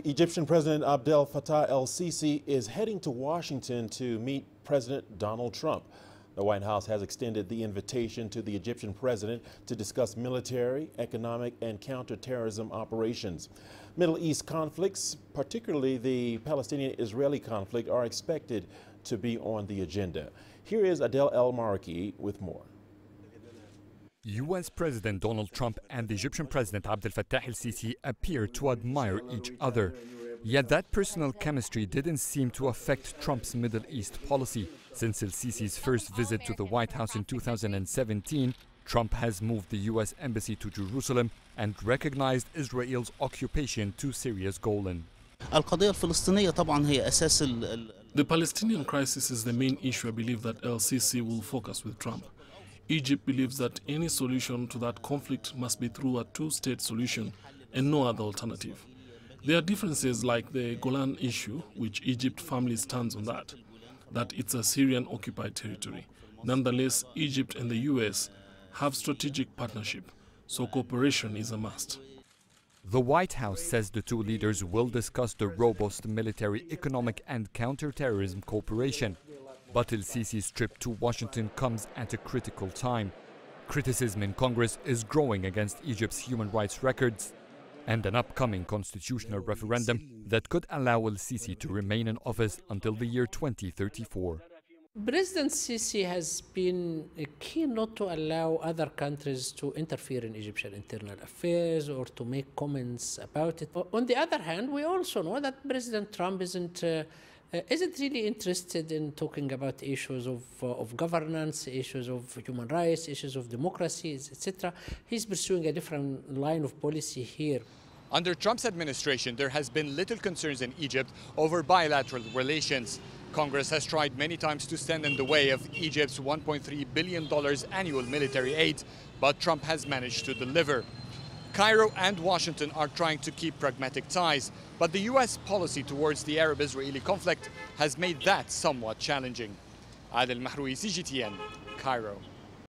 Egyptian President Abdel Fattah El Sisi is heading to Washington to meet President Donald Trump. The White House has extended the invitation to the Egyptian president to discuss military, economic, and counterterrorism operations. Middle East conflicts, particularly the Palestinian-Israeli conflict, are expected to be on the agenda. Here is Adel El Mahrouky with more. U.S. President Donald Trump and the Egyptian President Abdel Fattah el-Sisi appear to admire each other. Yet that personal chemistry didn't seem to affect Trump's Middle East policy. Since el-Sisi's first visit to the White House in 2017, Trump has moved the U.S. embassy to Jerusalem and recognized Israel's occupation to Syria's Golan. The Palestinian crisis is the main issue I believe that el-Sisi will focus with Trump. Egypt believes that any solution to that conflict must be through a two-state solution and no other alternative. There are differences like the Golan issue, which Egypt firmly stands on that it's a Syrian-occupied territory. Nonetheless, Egypt and the U.S. have strategic partnership, so cooperation is a must. The White House says the two leaders will discuss the robust military, economic and counterterrorism cooperation. But el-Sisi's trip to Washington comes at a critical time. Criticism in Congress is growing against Egypt's human rights records and an upcoming constitutional referendum that could allow el-Sisi to remain in office until the year 2034. President Sisi has been keen not to allow other countries to interfere in Egyptian internal affairs or to make comments about it. On the other hand, we also know that President Trump isn't really interested in talking about issues of governance, issues of human rights, issues of democracy, etc. He's pursuing a different line of policy here. Under Trump's administration, there has been little concerns in Egypt over bilateral relations. Congress has tried many times to stand in the way of Egypt's $1.3 billion annual military aid, but Trump has managed to deliver. Cairo and Washington are trying to keep pragmatic ties, but the U.S. policy towards the Arab-Israeli conflict has made that somewhat challenging. Adel El Mahrouky, CGTN, Cairo.